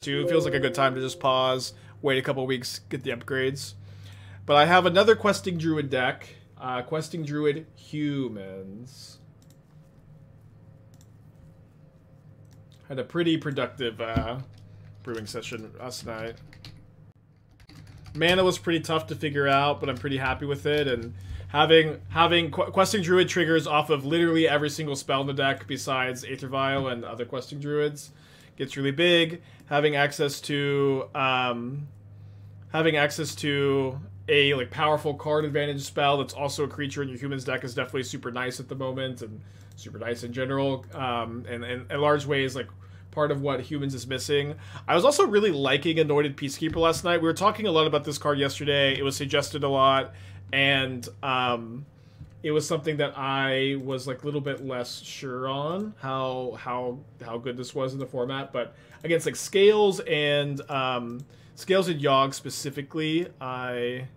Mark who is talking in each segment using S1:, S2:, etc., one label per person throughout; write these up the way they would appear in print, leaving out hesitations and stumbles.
S1: too. It feels like a good time to just pause, wait a couple weeks, get the upgrades. But I have another Questing Druid deck. Questing Druid Humans. Had a pretty productive brewing session last night. Mana was pretty tough to figure out, but I'm pretty happy with it. And having Questing Druid triggers off of literally every single spell in the deck besides Aether Vial and other Questing Druids gets really big. Having access to a like powerful card advantage spell that's also a creature in your humans deck is definitely super nice at the moment, and super nice in general. And in large ways, like part of what humans is missing. I was also really liking Anointed Peacekeeper last night. We were talking a lot about this card yesterday. It was suggested a lot, and it was something that I was like a little bit less sure on how good this was in the format. But against like Scales and Yogg specifically, I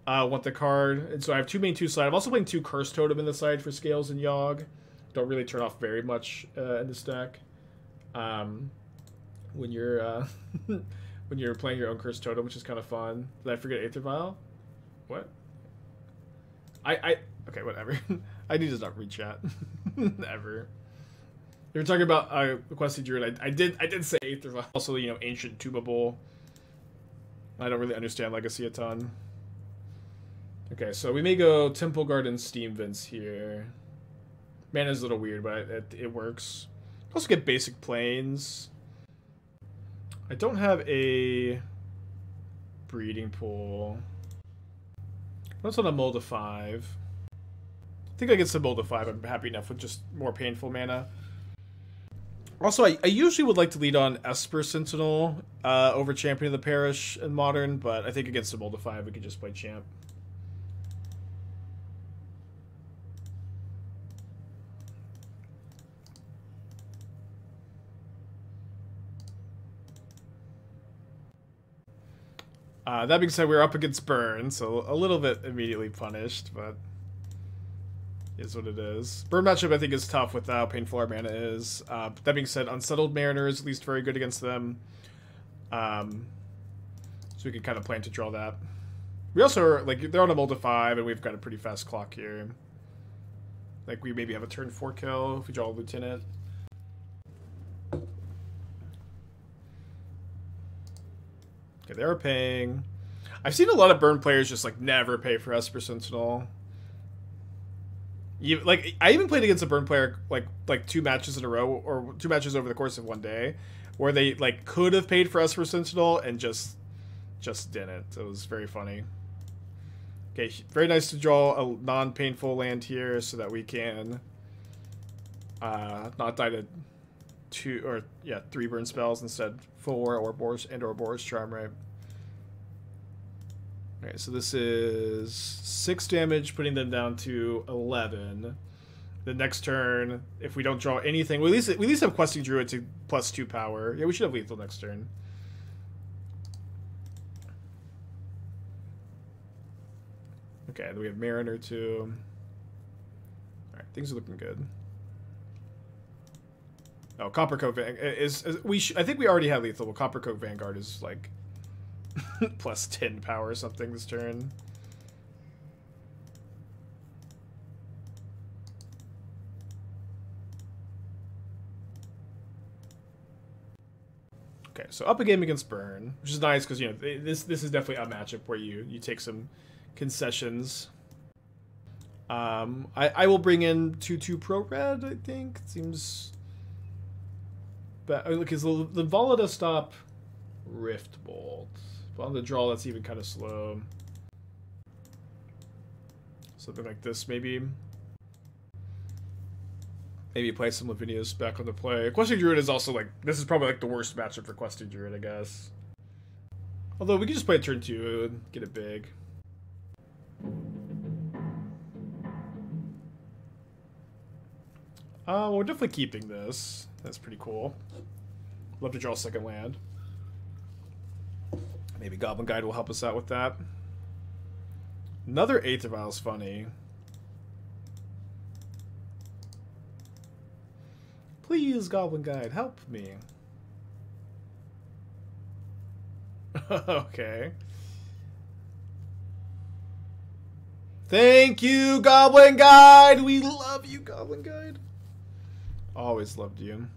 S1: want the card, and so I have 2 main, 2 side. I'm also playing 2 Cursed Totem in the side for Scales and Yogg. Don't really turn off very much in this deck. When you're when you're playing your own Cursed Totem, which is kind of fun. Did I forget Aether Vial? What? Okay, whatever. I need to stop read chat. Ever. You were talking about Questing Druid. I did say Aether Vial. Also, you know, Ancient Tubable. I don't really understand Legacy a ton. Okay, so we may go Temple Garden Steam Vents here. Mana's a little weird, but it works. Also get basic planes. I don't have a breeding pool. What's on a mold of 5? I think I get some mold of 5. I'm happy enough with just more painful mana. Also, I usually would like to lead on Esper Sentinel over Champion of the Parish in Modern, but I think against the mold of 5 we could just play Champ. That being said, we're up against Burn, so a little bit immediately punished, but is what it is. Burn matchup, I think, is tough with how painful our mana is. That being said, Unsettled Mariner is at least very good against them. So we can kind of plan to draw that. We also are, like, they're on a mold of 5, and we've got a pretty fast clock here. Like, we maybe have a turn 4 kill if we draw a Lieutenant. Okay, they are paying. I've seen a lot of Burn players just like never pay for Esper Sentinel. Like I even played against a Burn player like 2 matches in a row, or 2 matches over the course of one day, where they like could have paid for Esper Sentinel and just didn't. It was very funny. Okay, very nice to draw a non-painful land here so that we can not die to 3 burn spells instead. 4 or Boros Charm, right? Okay, so this is 6 damage, putting them down to 11. The next turn, if we don't draw anything, we at least have Questing Druid to +2 power. Yeah, we should have lethal next turn. Okay, then we have Mariner too. Alright, things are looking good. Oh, Coppercoat Vanguard I think we already had lethal, but Coppercoat Vanguard is like +10 power or something this turn. Okay, so up a game against Burn, which is nice because, you know, this is definitely a matchup where you take some concessions. I will bring in 2/2 Pro Red, I think. It seems. But because the Vala does stop Rift Bolt. But on the draw, that's even kind of slow. Something like this, maybe. Maybe play some Lavinia's back on the play. Questing Druid is also like, this is probably like the worst matchup for Questing Druid, I guess. Although we can just play turn 2 and get it big. We're definitely keeping this. That's pretty cool. Love to draw a second land. Maybe Goblin Guide will help us out with that. Another Aether Vial is funny. Please, Goblin Guide, help me. Okay. Thank you, Goblin Guide! We love you, Goblin Guide. Always loved you.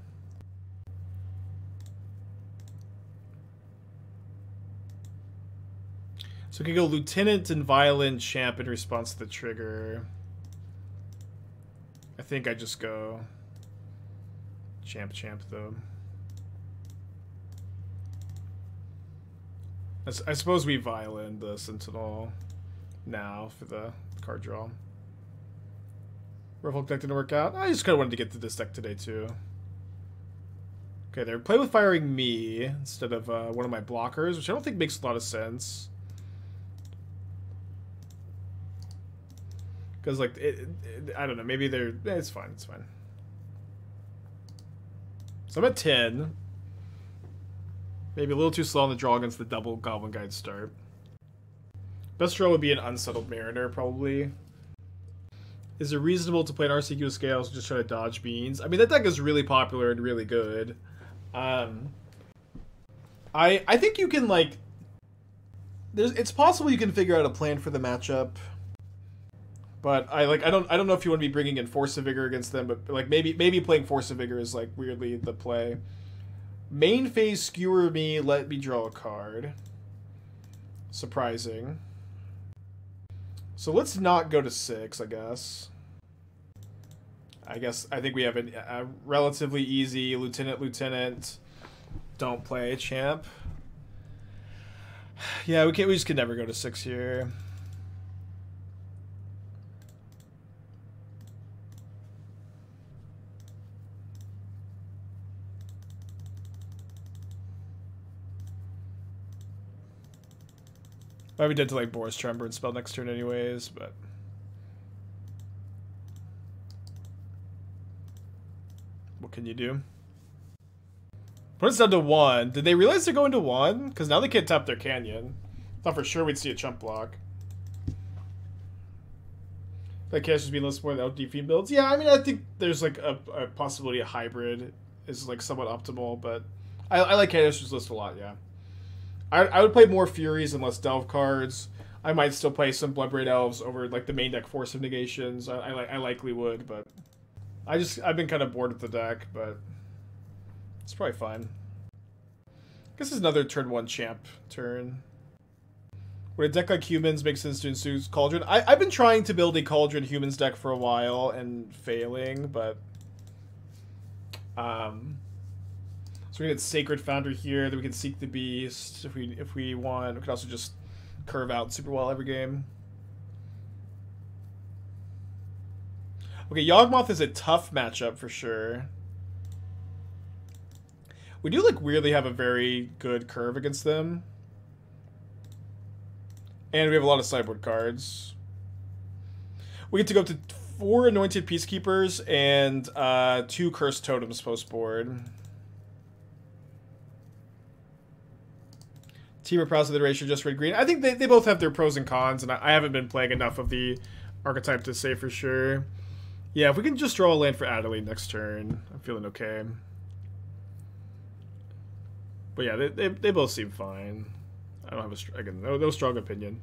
S1: So we can go Lieutenant and Violent Champ in response to the trigger. I think I just go Champ though. I suppose we Violent the Sentinel now for the card draw. Ruffle deck didn't work out. I just kind of wanted to get to this deck today too. Okay, they're playing with firing me instead of one of my blockers, which I don't think makes a lot of sense. Because, like, I don't know, maybe they're... it's fine, it's fine. So I'm at 10. Maybe a little too slow on the draw against the double Goblin Guide start. Best draw would be an Unsettled Mariner, probably. Is it reasonable to play an RCQ scales and just try to dodge beans? I mean, that deck is really popular and really good. I think you can, like... it's possible you can figure out a plan for the matchup. But I don't know if you want to be bringing in Force of Vigor against them, but like maybe playing Force of Vigor is like weirdly the play. Main phase skewer me, let me draw a card. Surprising. So let's not go to 6, I guess. I think we have a relatively easy Lieutenant. Don't play Champ. Yeah, we just can never go to 6 here. Might be dead to like Boris Tremor and spell next turn anyways, but what can you do? Put us down to 1. Did they realize they're going to 1? Because now they can't tap their Canyon. Thought for sure we'd see a chump block. That cash is being less more than LD fiend builds. Yeah, I mean, I think there's like a possibility a hybrid is like somewhat optimal, but I like Cash's list a lot, yeah. I would play more Furies and less Delve cards. I might still play some Bloodbraid Elves over like the main deck Force of Negations. I likely would, but I've been kind of bored with the deck, but it's probably fine. I guess it's another turn 1 Champ turn. Would a deck like Humans make sense to ensue Cauldron? I've been trying to build a Cauldron Humans deck for a while and failing, but so we get Sacred Foundry here, then we can Seek the Beast if we want. We could also just curve out super well every game. Okay, Yawgmoth is a tough matchup for sure. We do like weirdly have a very good curve against them. And we have a lot of sideboard cards. We get to go up to 4 Anointed Peacekeepers and 2 Cursed Totems post-board. Team of Prowess of the Ratio, just red green. I think they both have their pros and cons, and I haven't been playing enough of the archetype to say for sure. Yeah, if we can just draw a land for Adeline next turn, I'm feeling okay. But yeah, they both seem fine. I don't have again, no strong opinion.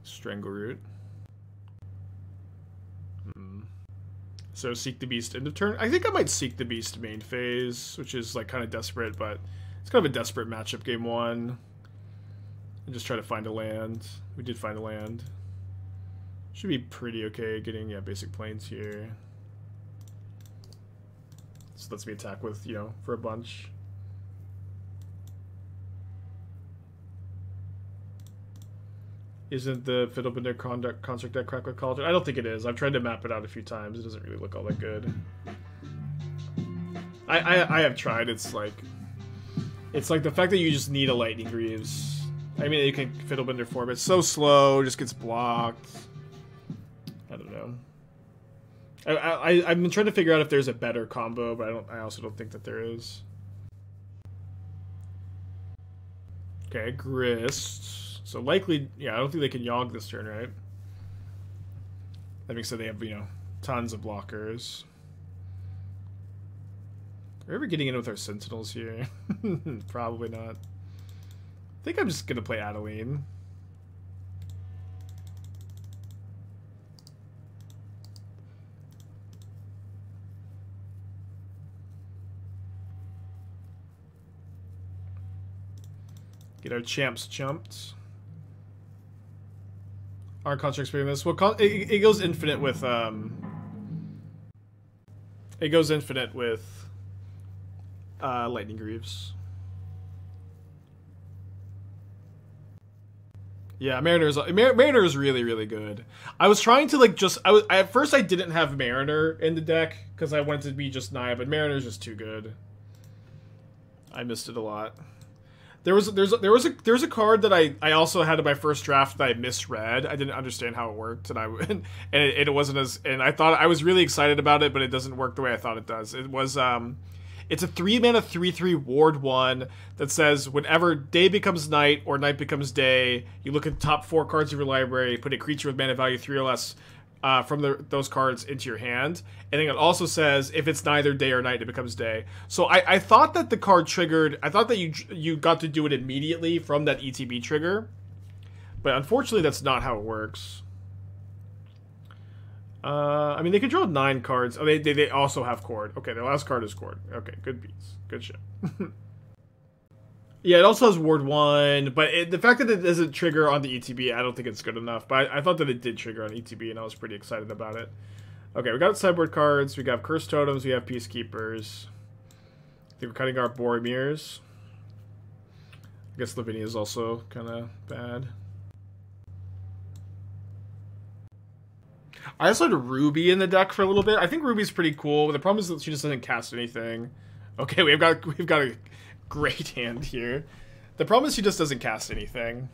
S1: Strangleroot. So Seek the Beast end of turn. I think I might Seek the Beast main phase, which is like kind of desperate, but it's kind of a desperate matchup game 1. And just try to find a land. We did find a land. Should be pretty okay getting, yeah, basic planes here. This lets me attack with, you know, for a bunch. Isn't the Fiddlebender construct deck cracked with Cauldron? I don't think it is. I've tried to map it out a few times. It doesn't really look all that good. I have tried. It's like the fact that you just need a Lightning Greaves. I mean, you can Fiddlebender form. It's so slow. Just gets blocked. I don't know. I've been trying to figure out if there's a better combo, but I also don't think that there is. Okay, Grist. So likely, yeah, I don't think they can Yogg this turn, right? That makes it they have, you know, tons of blockers. we ever getting in with our Sentinels here? Probably not. I think I'm just gonna play Adeline. Get our champs jumped. Our construct experience. Well, it goes infinite with It goes infinite with Lightning Greaves. Yeah, Mariner is really, really good. I was trying to like at first I didn't have Mariner in the deck because I wanted to be just Naya, but Mariner is just too good. I missed it a lot. There was a card that I also had in my first draft that I misread. I didn't understand how it worked, and it wasn't as, and I thought I was really excited about it, but it doesn't work the way I thought it does. It was it's a 3-mana 3/3 ward 1 that says whenever day becomes night or night becomes day, you look at the top 4 cards of your library, put a creature with mana value 3 or less from those cards into your hand. And then it also says if it's neither day or night, it becomes day. So I thought that the card triggered, I thought that you got to do it immediately from that ETB trigger. But unfortunately, that's not how it works. I mean, they can draw 9 cards. Oh, they also have Cord. Okay, the last card is Cord. Okay, good beats. Good shit. Yeah, it also has Ward 1, but the fact that it doesn't trigger on the ETB, I don't think it's good enough. But I thought that it did trigger on ETB, and I was pretty excited about it. Okay, we got sideboard cards. We got Cursed Totems. We have Peacekeepers. I think we're cutting our Boromirs. I guess Lavinia is also kind of bad. I also had Ruby in the deck for a little bit. I think Ruby's pretty cool. The problem is that she just doesn't cast anything. Okay, we've got a great hand here. The problem is she just doesn't cast anything.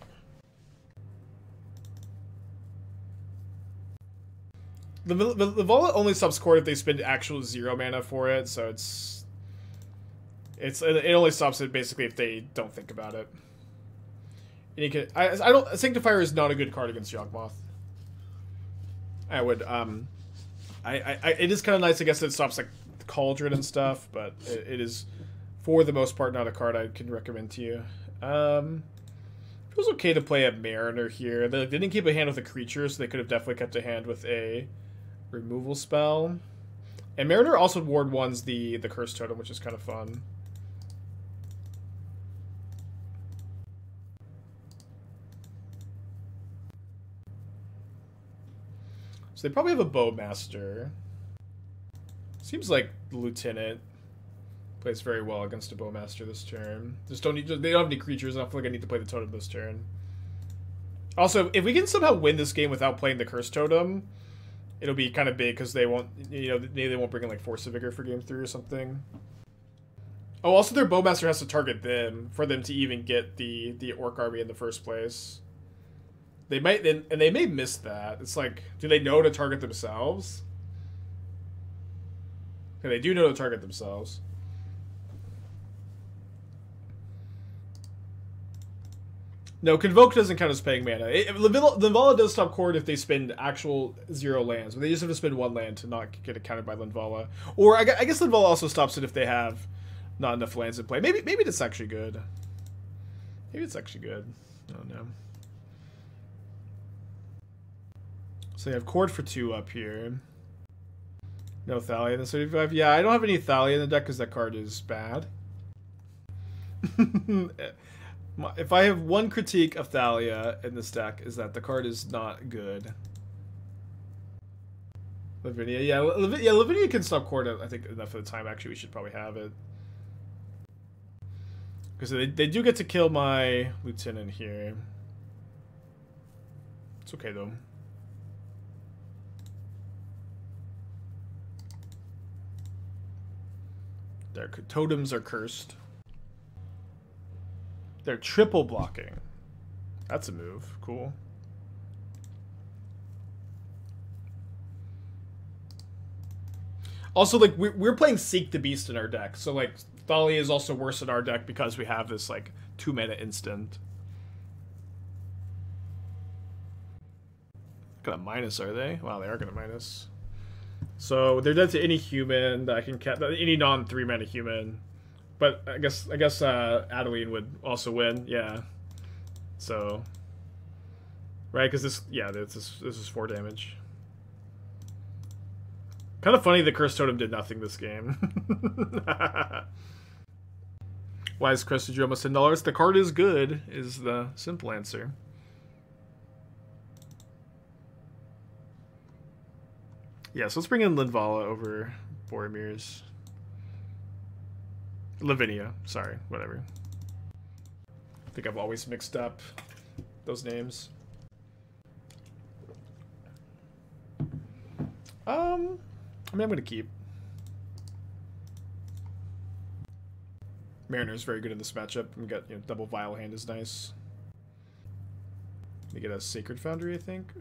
S1: The Vola only stops Cord if they spend actual 0 mana for it, so it only stops it basically if they don't think about it. And you can, I don't, Sanctifier is not a good card against Yawgmoth. I would it is kind of nice, I guess, that it stops like Cauldron and stuff, but it is for the most part not a card I can recommend to you. It was okay to play a Mariner here. They didn't keep a hand with a creature, so they could have definitely kept a hand with a removal spell. And Mariner also Ward 1's the Cursed Totem, which is kind of fun. So they probably have a Bowmaster. Seems like the Lieutenant plays very well against a Bowmaster this turn. They don't have any creatures. I don't feel like I need to play the Totem this turn. Also, if we can somehow win this game without playing the Cursed Totem, it'll be kind of big because they won't, maybe they won't bring in like Force of Vigor for game 3 or something. Oh, also their Bowmaster has to target them for them to even get the Orc army in the first place. They might, and they may miss that. It's like, do they know to target themselves? Okay, they do know to target themselves. No, Convoke doesn't count as paying mana. Linvala does stop Cord if they spend actual 0 lands, but they just have to spend 1 land to not get accounted by Linvala. Or I guess Linvala also stops it if they have not enough lands in play. Maybe it's actually good. Maybe it's actually good. I don't know. So you have Cord for 2 up here. No Thalia in the 35. Yeah, I don't have any Thalia in the deck because that card is bad. If I have one critique of Thalia in this deck, is that the card is not good. Lavinia, yeah, Lavinia can stop Cord. I think enough of the time. Actually, we should probably have it because they do get to kill my Lieutenant here. It's okay though. Their totems are cursed. They're triple blocking. That's a move. Cool. Also, like, we're playing Seek the Beast in our deck. So, like, Thalia is also worse in our deck because we have this, like, 2 mana instant. Gonna minus, are they? Wow, they are gonna minus. So they're dead to any human that I can catch, any non-3 mana human. But I guess Adeline would also win, yeah. So, right? Because this is 4 damage. Kind of funny the Cursed Totem did nothing this game. Why is Crested Drew almost $10? The card is good, is the simple answer. Yeah, so let's bring in Linvala over Boromir's. Lavinia, sorry, whatever. I think I've always mixed up those names. I mean, I'm gonna keep. Mariner is very good in this matchup. We got, double Vial hand is nice. We get a Sacred Foundry, I think.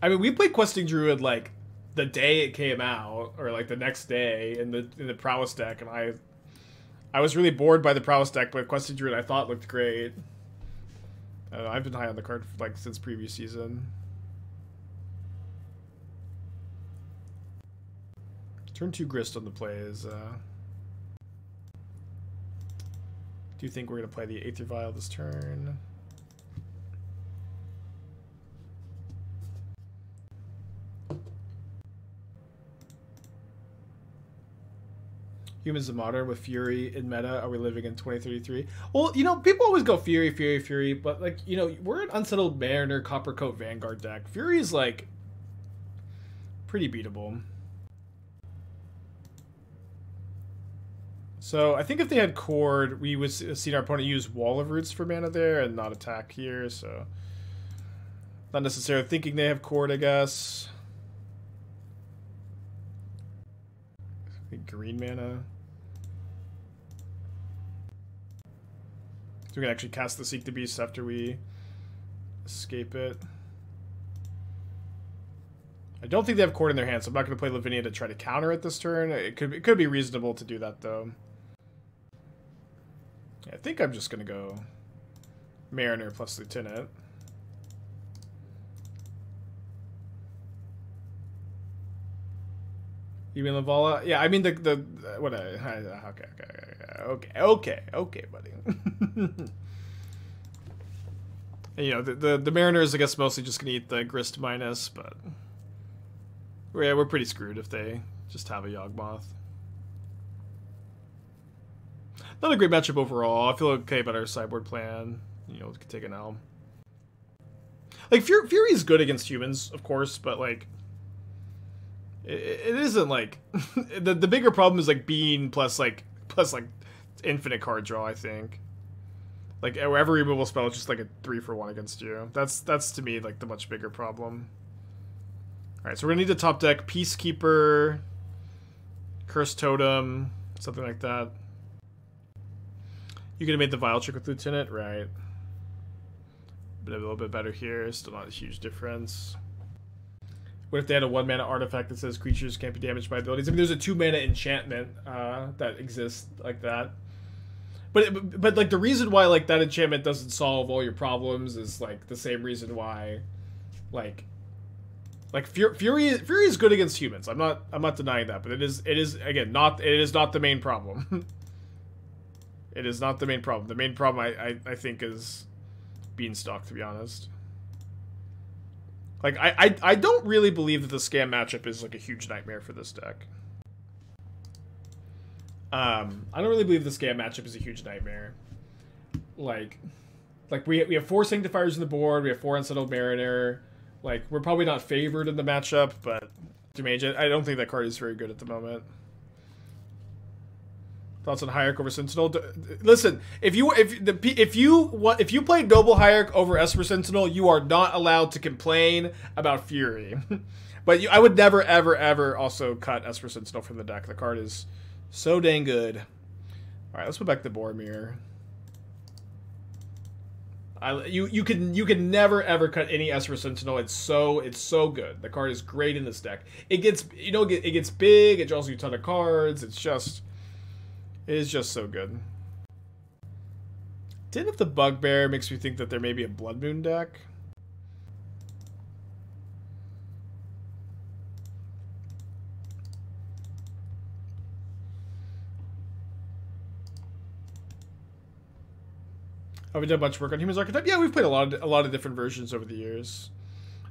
S1: I mean, we played Questing Druid like the day it came out, or like the next day in the Prowess deck, and I was really bored by the Prowess deck, but Questing Druid I thought looked great. I don't know, I've been high on the card like since previous season. Turn 2 Grist on the play is. Do you think we're gonna play the Aether Vial this turn? Humans of Modern with Fury in meta. Are we living in 2033? Well, people always go Fury, Fury, Fury, but like, we're an Unsettled Mariner, Coppercoat Vanguard deck. Fury is like pretty beatable. So I think if they had Chord, we would see our opponent use Wall of Roots for mana there and not attack here. So not necessarily thinking they have Chord, I guess. Green mana. So we can actually cast the Seek the Beast after we escape it. I don't think they have Chord in their hand, so I'm not going to play Lavinia to try to counter it this turn. It could be reasonable to do that, though. Yeah, I think I'm just going to go Mariner plus Lieutenant. You mean Linvala? Yeah, I mean okay, buddy. And, the Mariners, I guess, mostly just gonna eat the Grist minus, but we're pretty screwed if they just have a Yawgmoth. Not a great matchup overall. I feel okay about our sideboard plan. We can take an L. Like Fury is good against humans, of course, but like. It isn't like the bigger problem is like being plus infinite card draw. I think like every removal spell is just like a 3-for-1 against you. That's to me like the much bigger problem. All right, so we're gonna need to top deck Peacekeeper, Cursed Totem, something like that. You could have made the Vial trick with Lieutenant, right? But a little bit better here. Still not a huge difference. What if they had a 1-mana artifact that says creatures can't be damaged by abilities? I mean, there's a 2-mana enchantment that exists like that. But like the reason why like that enchantment doesn't solve all your problems is like the same reason why, like Fury is good against humans. I'm not denying that, but it is again not the main problem. It is not the main problem. The main problem I think is Beanstalk, to be honest. Like, I don't really believe that the Scam matchup is, like, a huge nightmare for this deck. I don't really believe the Scam matchup is a huge nightmare. Like we have 4 Sanctifiers on the board, we have 4 Unsettled Mariner. Like, we're probably not favored in the matchup, but I don't think that card is very good at the moment. Thoughts on Hierarch over Sentinel? Listen, if you played Noble Hierarch over Esper Sentinel, you are not allowed to complain about Fury. But I would never, ever, ever also cut Esper Sentinel from the deck. The card is so dang good. All right, let's put back the Boromir. You can never ever cut any Esper Sentinel. It's so good. The card is great in this deck. It gets it gets big. It draws you a ton of cards. It is just so good. Den of the Bugbear makes me think that there may be a Blood Moon deck. Have we done much work on Human's Archetype? Yeah, we've played a lot of different versions over the years.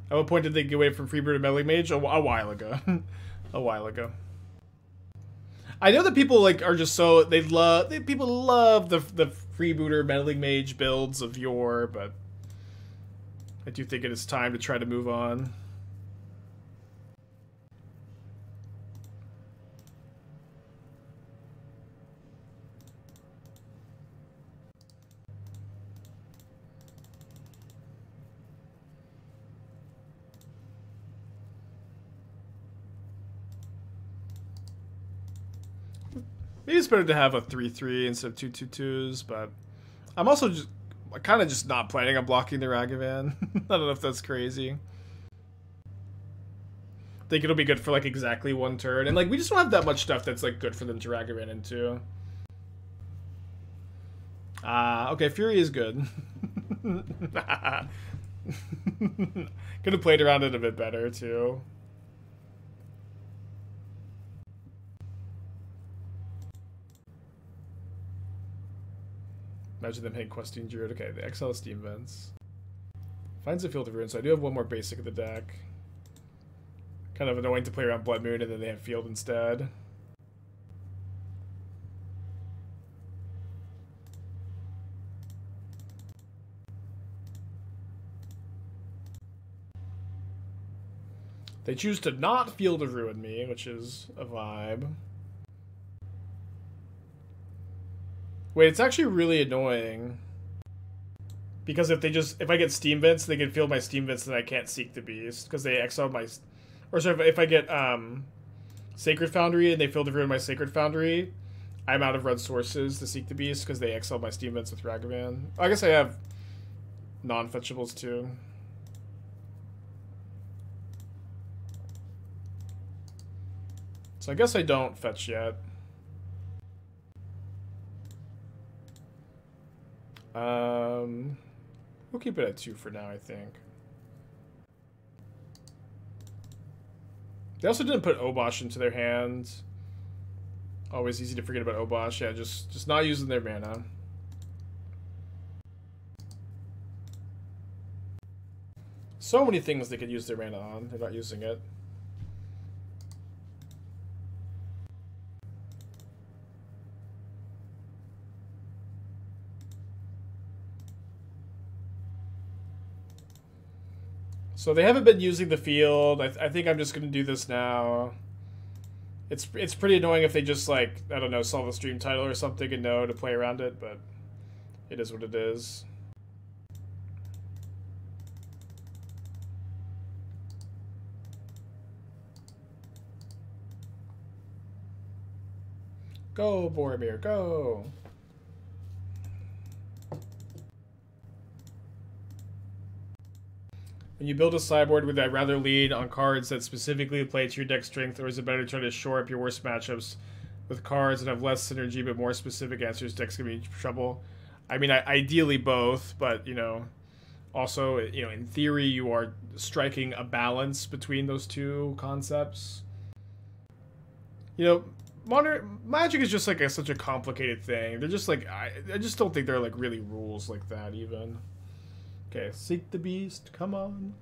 S1: At what point did they get away from Freebird and Meddling Mage? A while ago. A while ago. I know that people like are just so people love the freebooter Meddling Mage builds of yore, but I do think it is time to try to move on. Maybe it's better to have a 3/3 instead of 2/2/2s, but I'm also just kind of just not planning on blocking the Ragavan. I don't know if that's crazy. I think it'll be good for like exactly one turn, and like we just don't have that much stuff that's like good for them to Ragavan into. Okay, Fury is good. Could have played around it a bit better too. Imagine them hitting Questing Druid. Okay, the Exile Steam Vents. Finds a Field of Ruin, so I do have one more basic in the deck. Kind of annoying to play around Blood Moon and then they have Field instead. They choose to not Field of Ruin me, which is a vibe. Wait, it's actually really annoying. Because if I get Steam Vents, they can field my Steam Vents and I can't Seek the Beast. Because they exile my... Or sorry, if I get Sacred Foundry and they field of ruin my Sacred Foundry, I'm out of red sources to Seek the Beast because they exile my Steam Vents with Ragavan. I guess I have non-fetchables too. So I guess I don't fetch yet. We'll keep it at 2 for now, I think. They also didn't put Obosh into their hands. Always easy to forget about Obosh. Yeah, just not using their mana. So many things they could use their mana on. They're not using it. So they haven't been using the field. I think I'm just going to do this now. It's pretty annoying if they just, like, I don't know, solve a stream title or something and know to play around it, but it is what it is. Go, Boromir, go! When you build a sideboard, would I rather lean on cards that specifically play to your deck strength, or is it better to try to shore up your worst matchups with cards that have less synergy but more specific answers? Decks can be in trouble. I mean, ideally both, but, you know, also, you know, in theory, you are striking a balance between those two concepts. You know, modern Magic is just like such a complicated thing. They're just like, I just don't think there are like really rules like that even. Okay, Seek the Beast, come on.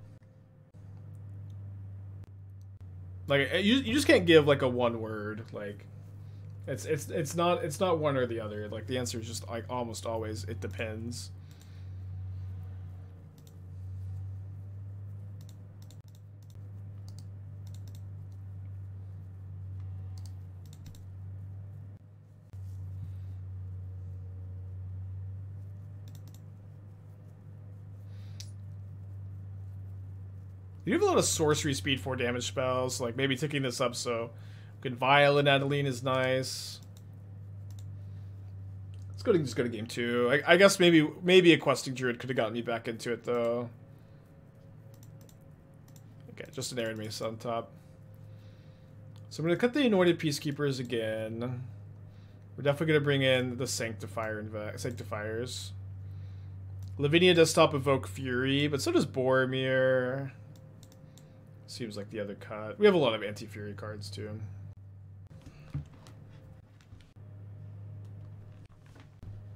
S1: Like you just can't give like a one word. Like it's not one or the other. Like the answer is just like almost always it depends. You have a lot of sorcery speed 4 damage spells, like maybe ticking this up so good. Vial and Adeline is nice. Let's go to game 2. I guess maybe a Questing Druid could have gotten me back into it though. Okay, just an Arid Mesa on top. So I'm gonna cut the Anointed Peacekeepers again. We're definitely going to bring in the Sanctifier and Sanctifiers. Lavinia does stop Evoke Fury, but so does Boromir. Seems like the other cut. We have a lot of anti-Fury cards, too.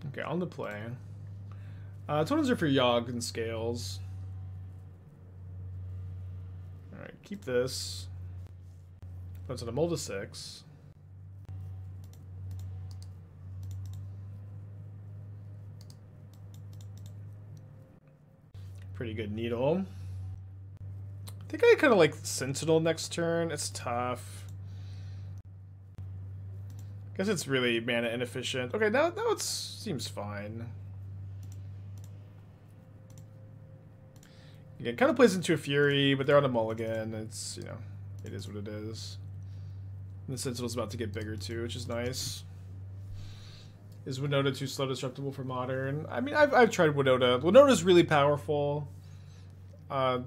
S1: Okay, on the play. Totems are for Yogg and Scales. Alright, keep this. Puts on a mold of 6. Pretty good needle. I think I kind of like Sentinel next turn. It's tough. Guess it's really mana inefficient. Okay, now it seems fine. Yeah, it kind of plays into a Fury, but they're on a mulligan. It's, you know, it is what it is. And the Sentinel's about to get bigger too, which is nice. Is Winota too slow destructible for Modern? I mean, I've tried Winota. Winota's really powerful. I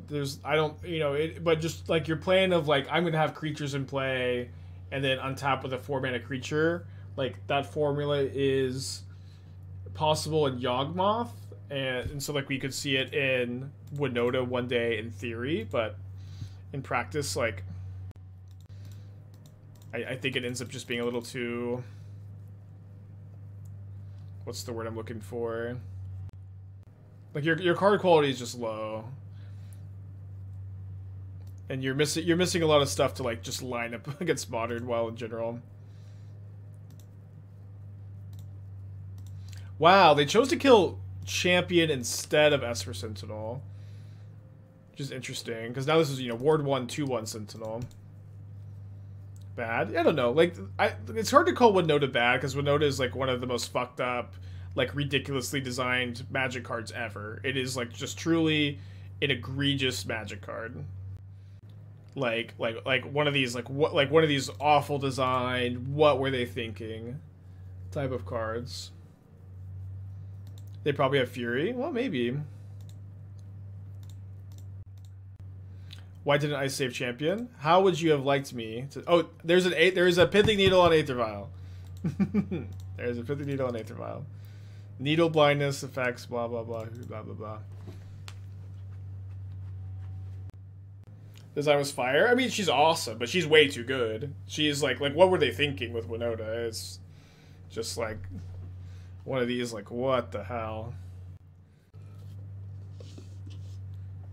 S1: don't, you know, but just like your plan of like, I'm going to have creatures in play and then untap with a 4-mana creature, like that formula is possible in Yawgmoth. And so like we could see it in Winota one day in theory, but in practice, like, I think it ends up just being a little too... What's the word I'm looking for? Like your card quality is just low, and you're missing a lot of stuff to like just line up against Modern well in general. Wow, they chose to kill Champion instead of Esper Sentinel, which is interesting because now this is, you know, Ward 1 2/1 Sentinel. Bad? I don't know. Like, it's hard to call Winota bad because Winota is like one of the most fucked up, like ridiculously designed Magic cards ever. It is like just truly an egregious Magic card. Like one of these one of these awful design, what were they thinking type of cards. They probably have Fury. Well, maybe. Why didn't I save Champion? How would you have liked me to... Oh, there's a Pithing Needle on Aether Vial. There's a Pithing Needle on Aether Vial. Needle blindness effects, blah, blah, blah, blah, blah, blah. Design was fire. I mean, she's awesome, but she's way too good. She's like what were they thinking with Winota? It's just like one of these, like, what the hell?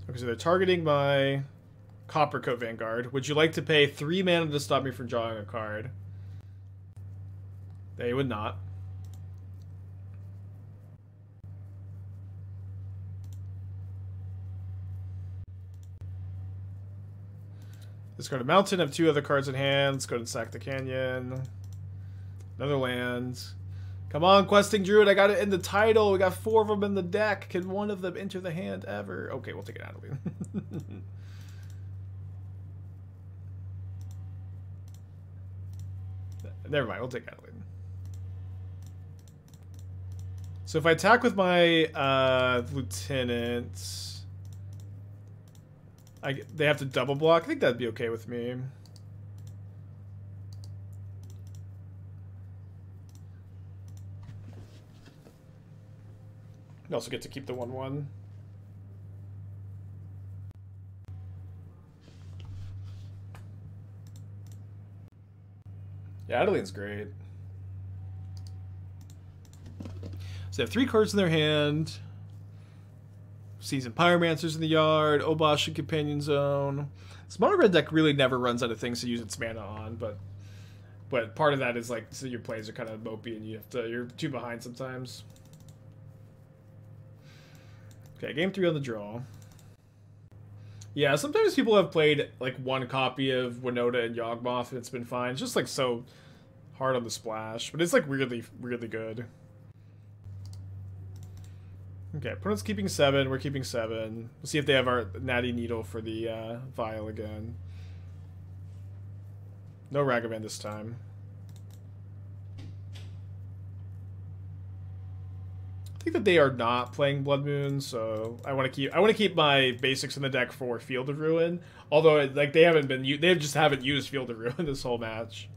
S1: Okay, so they're targeting my Coppercoat Vanguard. Would you like to pay 3 mana to stop me from drawing a card? They would not. Discard a mountain, have 2 other cards in hand. Let's go and sack the canyon. Another land. Come on, Questing Druid, I got it in the title. We got 4 of them in the deck. Can one of them enter the hand ever? Okay, we'll take it out of you. Never mind, we'll take Adeline. So if I attack with my Lieutenant, they have to double block. I think that'd be okay with me. You also get to keep the 1/1. Yeah, Adeline's great. So they have 3 cards in their hand. Seasoned Pyromancer's in the yard. Obosh and Companion Zone. This mono red deck really never runs out of things to use its mana on, but part of that is like, so your plays are kind of mopey and you're too behind sometimes. Okay, game 3 on the draw. Yeah, sometimes people have played like 1 copy of Winota and Yawgmoth and it's been fine. It's just like so hard on the splash, but it's like really, really good. Okay, opponent's keeping 7, we're keeping 7. We'll see if they have our Natty Needle for the Vial again. No Ragavan this time. I think that they are not playing Blood Moon, so I want to keep my basics in the deck for Field of Ruin. Although like they just haven't used Field of Ruin this whole match.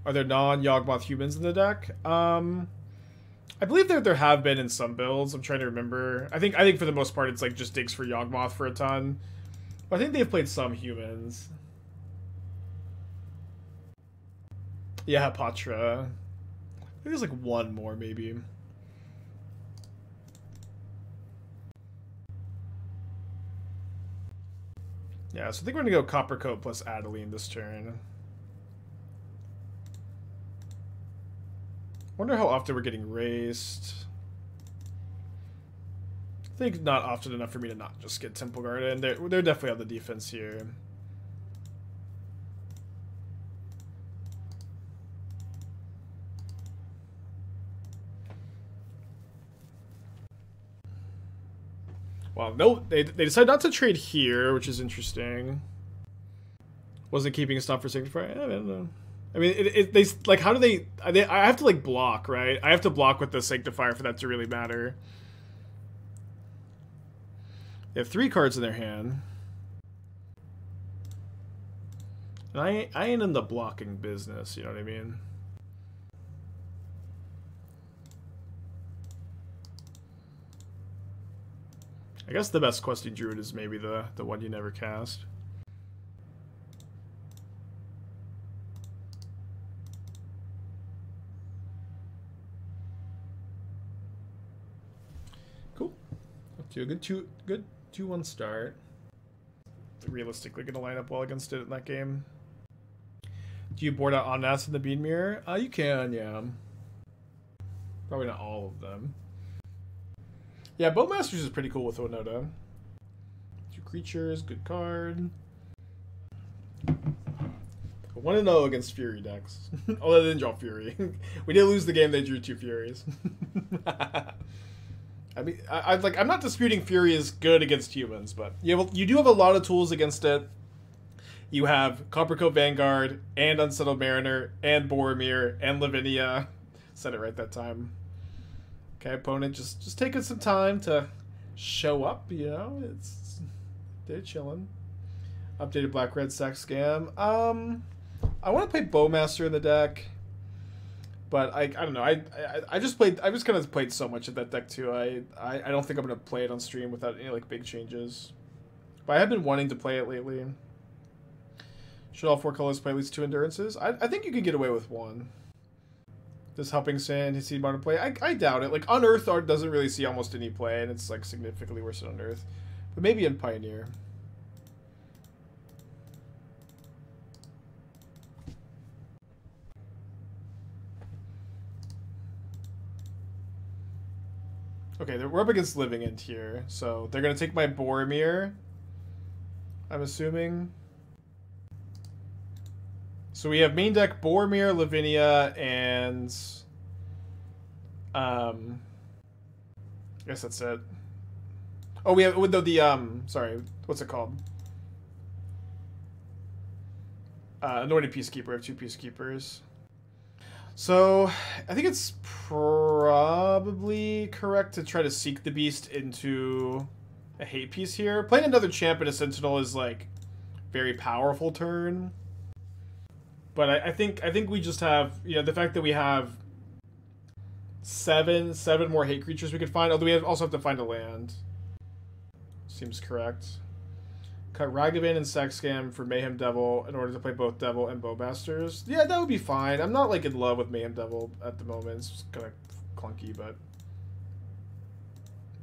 S1: Are there non-Yawgmoth humans in the deck? I believe there have been in some builds. I'm trying to remember. I think for the most part it's like just digs for Yawgmoth for a ton. But I think they've played some humans. Yeah, Patra. I think there's like one more maybe. Yeah, so I think we're gonna go Coppercoat plus Adeline this turn. Wonder how often we're getting raced. I think not often enough for me to not just get Temple Garden. They're definitely on the defense here. Well, no, they decided not to trade here, which is interesting. Wasn't keeping a stop for Sanctifier? I don't know. I mean, they like, how do they? I have to like block, right? I have to block with the Sanctifier for that to really matter. They have 3 cards in their hand, and I ain't in the blocking business. You know what I mean? I guess the best questing Druid is maybe the one you never cast. Cool. Up to a good 2-1 start. Realistically gonna line up well against it in that game. Do you board out Onnas in the Bean Mirror? You can, yeah. Probably not all of them. Yeah, Bowmasters is pretty cool with Onoda. 2 creatures, good card. 1-0 against Fury decks. Although they didn't draw Fury. We did lose the game, they drew 2 Furies. I mean, I'm not disputing Fury is good against humans, but you do have a lot of tools against it. You have Coppercoat Vanguard, and Unsettled Mariner, and Boromir, and Lavinia. Said it right that time. Okay, opponent just taking some time to show up, you know, they're chilling. Updated Black-Red Sack Scam. I want to play Bowmaster in the deck, but I don't know. I just kind of played so much of that deck too. I don't think I'm gonna play it on stream without any like big changes. But I have been wanting to play it lately. Should all 4 colors play at least 2 endurances? I think you could get away with 1. Does Helping Sand see modern play? I doubt it. Like, Unearthed art doesn't really see almost any play, and it's like significantly worse than Unearthed. But maybe in Pioneer. Okay, we're up against Living End here, so they're gonna take my Boromir, I'm assuming. So we have main deck Boromir, Lavinia, and I guess that's it. Oh, we have sorry, what's it called? Anointed Peacekeeper. I have 2 Peacekeepers. So I think it's probably correct to try to seek the beast into a hate piece here. Playing another champ and a sentinel is like very powerful turn. But I think we just have, you know, the fact that we have seven more hate creatures we could find. Although we also have to find a land. Seems correct. Cut Ragavan and Sack Scam for Mayhem Devil in order to play both Devil and Bowmasters. Yeah, that would be fine. I'm not like in love with Mayhem Devil at the moment. It's just kind of clunky, but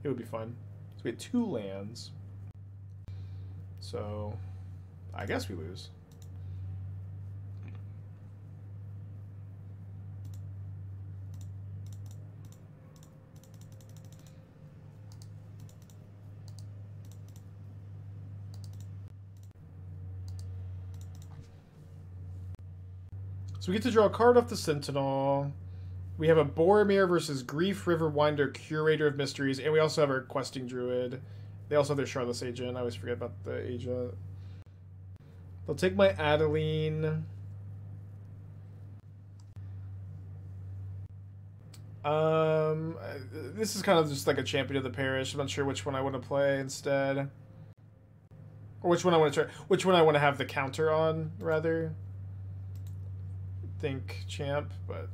S1: it would be fun. So we had 2 lands. So I guess we lose. So we get to draw a card off the Sentinel. We have a Boromir versus Grief Riverwinder, Curator of Mysteries, and we also have our Questing Druid. They also have their Charlotte's Agent. I always forget about the agent. They'll take my Adeline. This is kind of just like a Champion of the Parish. I'm not sure which one I want to play instead. Or which one I want to try. Which one I want to have the counter on, rather. think champ, but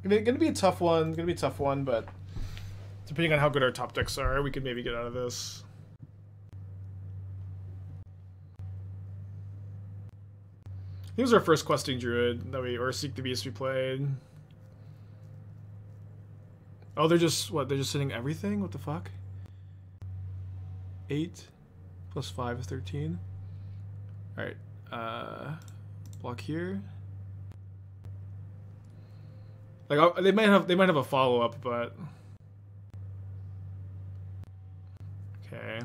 S1: gonna be a tough one. Gonna be a tough one, but depending on how good our top decks are, we could maybe get out of this. He was our first questing druid that we, or Seek the Beast we played. Oh, they're just, what, they're just sitting everything? What the fuck? 8 plus 5 is 13. Alright, block here. Like, they might have a follow-up, but... Okay.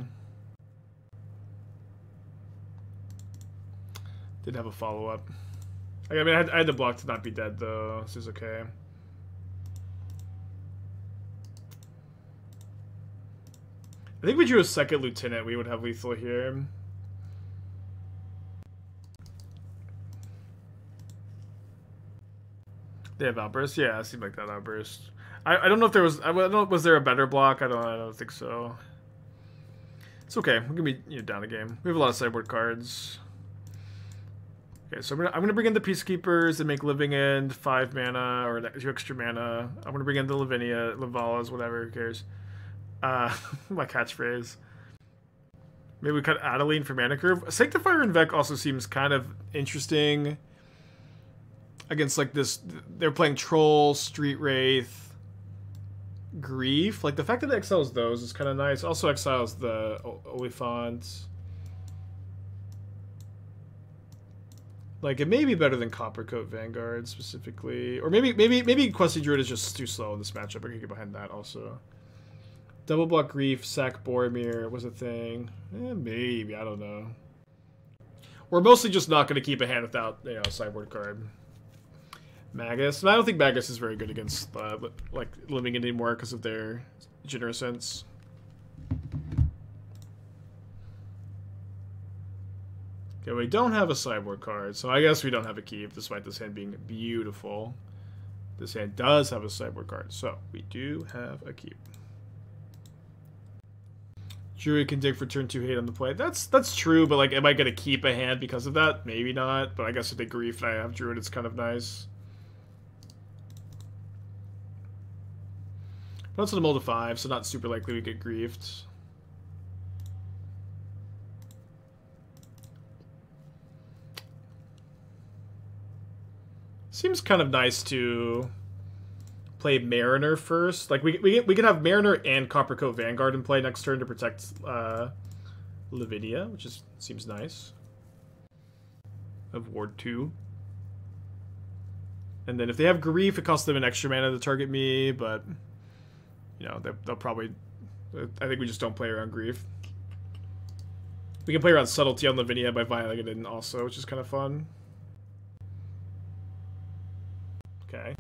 S1: Did have a follow-up. I mean, I had to block to not be dead, though. This is okay. I think if we drew a second lieutenant, we would have lethal here. They have outburst? Yeah, it seemed like that outburst. I don't know if there was... I don't know, was there a better block? I don't think so. It's okay. We're gonna be down a game. We have a lot of sideboard cards. Okay, so I'm gonna bring in the Peacekeepers and make Living End 5 mana or 2 extra mana. I'm gonna bring in the Lavinia, Lavalas, whatever. Who cares? My catchphrase. Maybe we cut Adeline for mana curve. Sanctifier en-Vec also seems kind of interesting. Against like this, they're playing Troll, Street Wraith, Grief. Like the fact that it exiles those is kind of nice. Also exiles the Oliphant. Like it may be better than Coppercoat Vanguard specifically, or maybe Questing Druid is just too slow in this matchup. I can get behind that also. Double block Grief, sack Boromir was a thing. Maybe, I don't know. We're mostly just not going to keep a hand without a sideboard card. Magus. I don't think Magus is very good against like Living End anymore because of their generous sense. Okay, we don't have a sideboard card, so I guess we don't have a keep, despite this hand being beautiful. This hand does have a sideboard card, so we do have a keep. Druid can dig for turn 2 hate on the play. That's true, but like, am I gonna keep a hand because of that? Maybe not, but I guess if they grief and I have Druid, it's kind of nice. But it's in a mold of 5, so not super likely we get griefed. Seems kind of nice to play Mariner first. Like we can have Mariner and Coppercoat Vanguard in play next turn to protect Lavinia, which seems nice. Of Ward 2. And then if they have Grief, it costs them an extra mana to target me, but they'll probably... I think we just don't play around Grief. We can play around Subtlety on Lavinia by violating it also, which is kind of fun. Okay.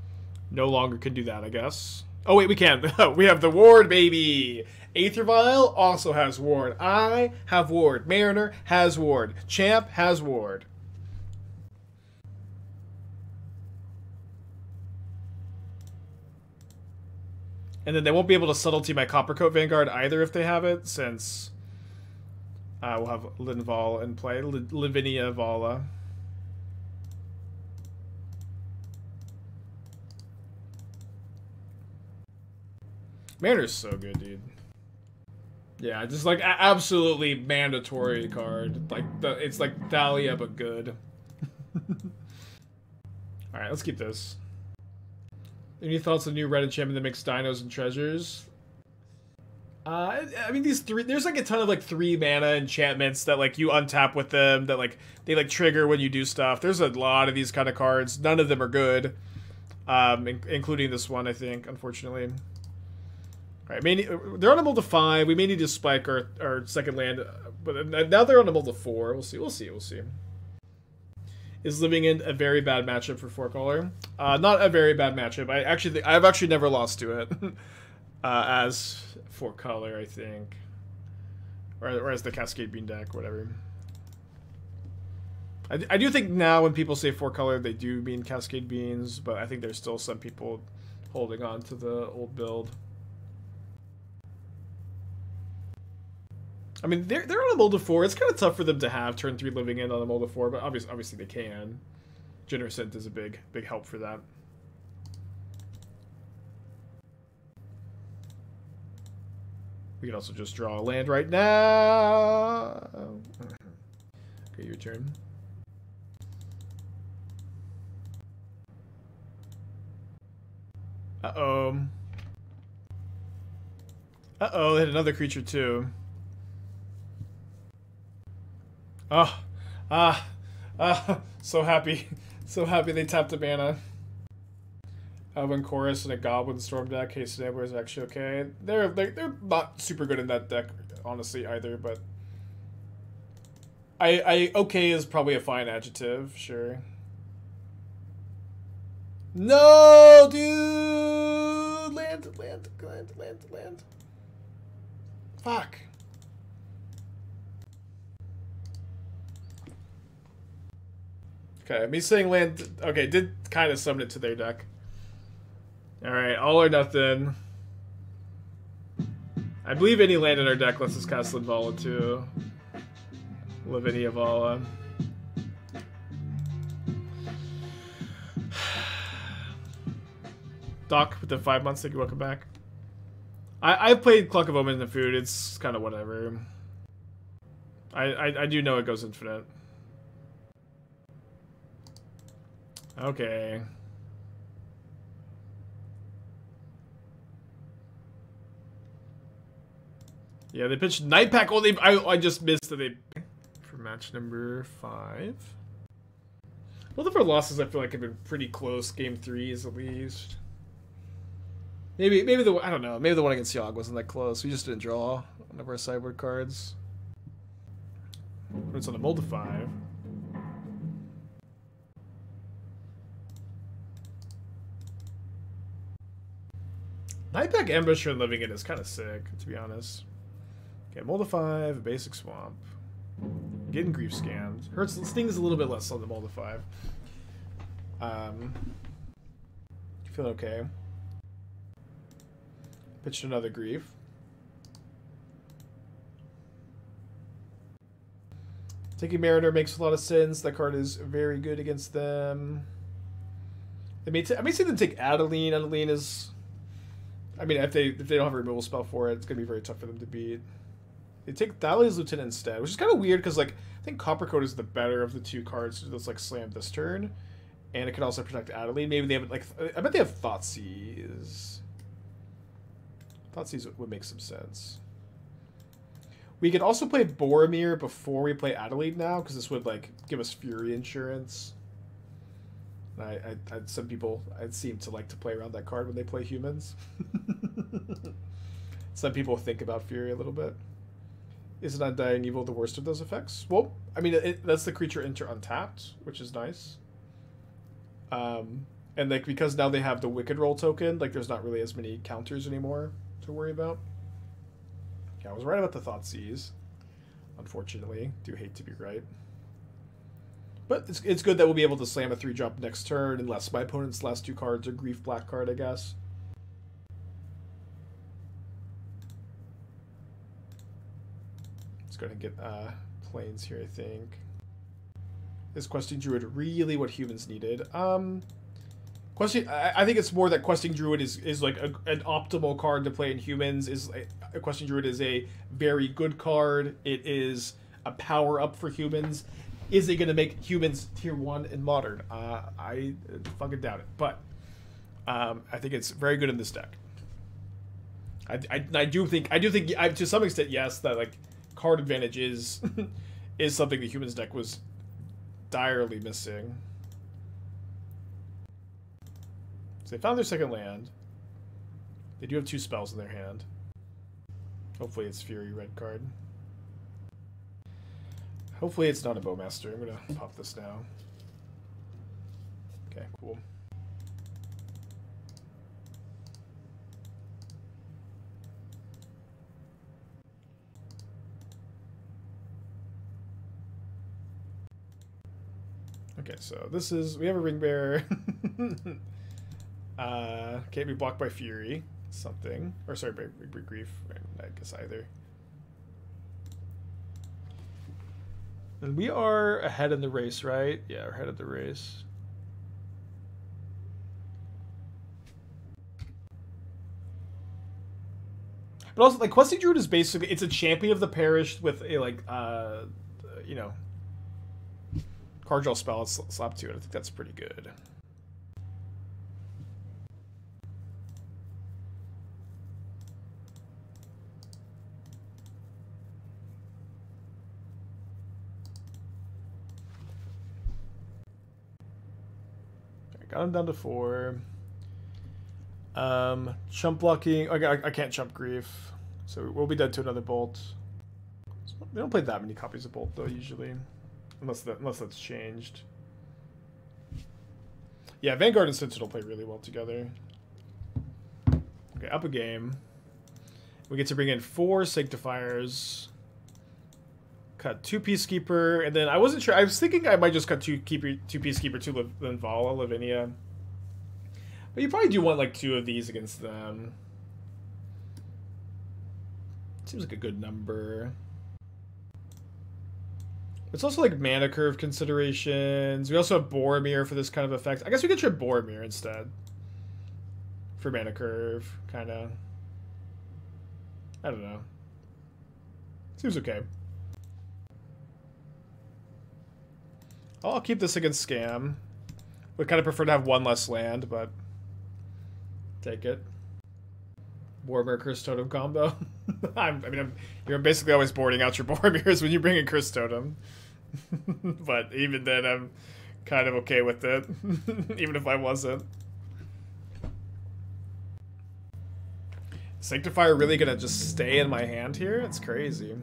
S1: No longer can do that, I guess. Oh, wait, we can. We have the Ward, baby! Aether Vial also has Ward. I have Ward. Mariner has Ward. Champ has Ward. And then they won't be able to Subtlety my Coppercoat Vanguard either if they have it, since we'll have Linval in play. Lavinia Vala. Mariner's so good, dude. Yeah, just like absolutely mandatory card. Like it's like Thalia but good. All right, let's keep this. Any thoughts on new red enchantment that makes dinos and treasures? I mean these three. There's like a ton of like 3 mana enchantments that like you untap with them that like they like trigger when you do stuff. There's a lot of these kind of cards. None of them are good, including this one. I think, unfortunately. All right, they're on a mold of 5. We may need to spike our second land, but now they're on a mold of 4. We'll see. We'll see. Is Living End a very bad matchup for 4-color? Not a very bad matchup. I've actually never lost to it as 4-color, I think, or as the Cascade Bean deck, whatever. I do think now when people say 4-color, they do mean Cascade Beans, but I think there's still some people holding on to the old build. I mean, they're on a mold of 4. It's kind of tough for them to have turn 3 living in on a mold of 4, but obviously they can. Generous Scent is a big help for that. We can also just draw a land right now. Okay, your turn. Uh-oh. Uh-oh, hit another creature too. So happy. So happy they tapped a mana. Elven Chorus and a Goblin Storm deck. Hey, SIDEBOARD is actually okay. They're not super good in that deck, honestly, either, but okay is probably a fine adjective, sure. No, dude! Land. Fuck. Okay, me saying land... Okay, did kind of summon it to their deck. Alright, all or nothing. I believe any land in our deck lets us cast Linvala too. Lavinia Vala. Doc, with the 5 months, thank you, welcome back. I've played Clock of Omen in the food, it's kind of whatever. I do know it goes infinite. Okay. Yeah, they pitched Night Pack. Oh, I just missed that they... For match number 5. Both of our losses, I feel like, have been pretty close. Game 3s, at least. Maybe the... I don't know. Maybe the one against Yogg wasn't that close. We just didn't draw one of our sideboard cards. It's on a mold of 5. Nightpack Ambusher and Living In is kind of sick, to be honest. Okay, mold of 5, a basic swamp. Getting grief scammed. Hurts, stings a little bit less on the mold of 5. Feel okay. Pitched another grief. Taking Mariner makes a lot of sense. That card is very good against them. I may see them take Adeline. Adeline is... I mean, if they don't have a removal spell for it, it's going to be very tough for them to beat. They take Thalia's Lieutenant instead, which is kind of weird because, like, I think Coppercoat is the better of the two cards that's, like, slammed this turn. And it can also protect Adeline. Maybe they have, like... I bet they have Thoughtseize. Thoughtseize would make some sense. We could also play Boromir before we play Adeline now, because this would, like, give us Fury insurance. Some people seem to like to play around that card when they play humans. Some people think about Fury a little bit. Is an Undying Evil the worst of those effects? Well, I mean, that's the creature enter untapped, which is nice. And like because now they have the Wicked Roll token, like there's not really as many counters anymore to worry about. Yeah, I was right about the Thoughtseize. Unfortunately, do hate to be right. But it's good that we'll be able to slam a 3-drop next turn, unless my opponent's last 2 cards are Grief Black card, I guess. Let's go ahead and get planes here, I think. Is Questing Druid really what humans needed? I think it's more that Questing Druid is like an optimal card to play in humans. Questing Druid is a very good card. It is a power-up for humans. Is it going to make humans tier 1 in Modern? I fucking doubt it. But I think it's very good in this deck. I do think to some extent, yes, that like card advantage is something the humans deck was direly missing. So they found their second land. They do have 2 spells in their hand. Hopefully it's Fury red card. Hopefully it's not a Bowmaster. I'm gonna pop this now. Okay, cool. Okay, so this is... We have a Ring Bearer. Can't be blocked by Fury. Something. Or sorry, by Grief. I guess either. And we are ahead in the race, right? Yeah, we're ahead of the race. But also, like, Questing Druid is basically, it's a champion of the Parish with a, like, you know, card draw spell slap to it. I think that's pretty good. Got him down to 4. Chump blocking. I can't chump Grief, so we'll be dead to another Bolt. We don't play that many copies of Bolt though usually, unless that's changed. Yeah, Vanguard and Sentinel play really well together. Okay, up a game. We get to bring in 4 Sanctifiers. Cut 2 Peacekeeper, and then I wasn't sure. I was thinking I might just cut 2 Peacekeeper, 2 Lavinia. But you probably do want like 2 of these against them. Seems like a good number. It's also like mana curve considerations. We also have Boromir for this kind of effect. I guess we could try Boromir instead. For mana curve, kind of. I don't know. Seems okay. I'll keep this against Scam. Would kind of prefer to have 1 less land, but take it. Boromir Cursed Totem combo. You're basically always boarding out your Boromirs when you bring in Cursed Totem. But even then, I'm kind of okay with it, even if I wasn't. Sanctifier really gonna just stay in my hand here? It's crazy.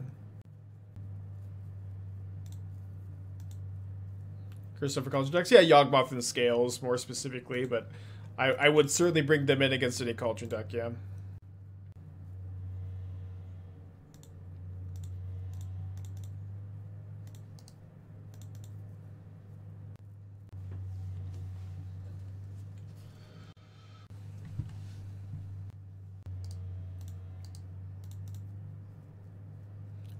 S1: Cursed Culture decks? Yeah, Yawgmoth and the Scales, more specifically, but I would certainly bring them in against any Culture deck, yeah.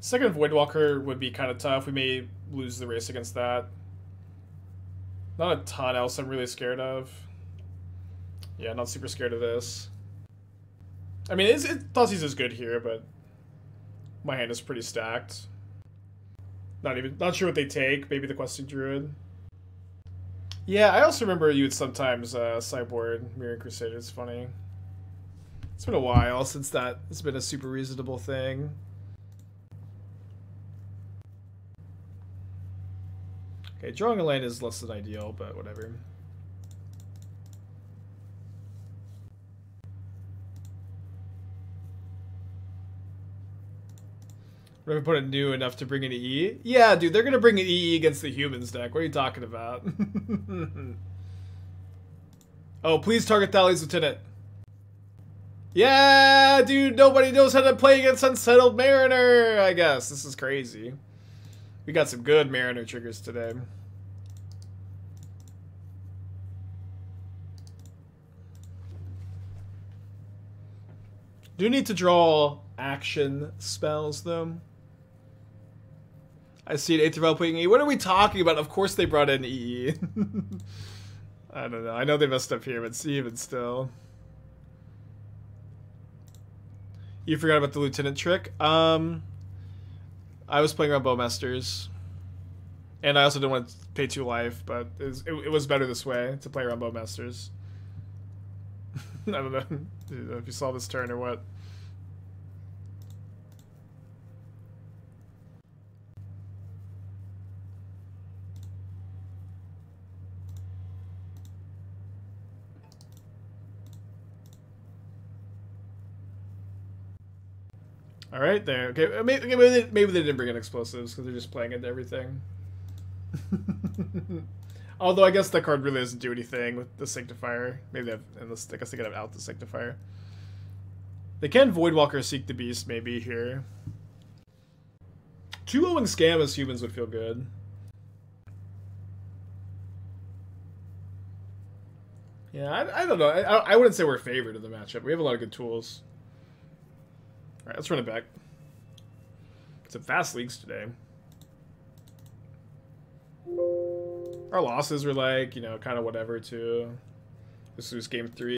S1: Second Voidwalker would be kind of tough. We may lose the race against that. Not a ton else I'm really scared of. Yeah, not super scared of this. I mean, Thoughtseizes is good here, but my hand is pretty stacked. Not sure what they take. Maybe the Questing Druid. Yeah, I also remember you would sometimes sideboard Mirroring Crusade. It's funny. It's been a while since that has been a super reasonable thing. Okay, drawing a land is less than ideal, but whatever. We're gonna put it new enough to bring an EE? Yeah, dude, they're gonna bring an EE against the humans deck. What are you talking about? Oh, please target Thalia's Lieutenant. Yeah, dude, nobody knows how to play against Unsettled Mariner, I guess. This is crazy. We got some good Mariner triggers today. Do need to draw action spells, though. I see an Aether Vial playing EE. What are we talking about? Of course they brought in EE. I don't know. I know they messed up here, but even still. You forgot about the Lieutenant trick? I was playing around Bowmasters. And I also didn't want to pay 2 life, but it was better this way, to play around Bowmasters. I don't know if you saw this turn or what. All right, there. Okay, maybe they didn't bring in explosives because they're just playing into everything. Although I guess that card really doesn't do anything with the Sanctifier. Maybe they have, I guess they could have out the Sanctifier. They can Voidwalker Seek the Beast maybe here. 2-0ing Scam as humans would feel good. Yeah, I don't know. I wouldn't say we're favored in the matchup. We have a lot of good tools. All right, let's run it back. Some fast leagues today. Our losses were like, you know, kind of whatever too. This was game 3.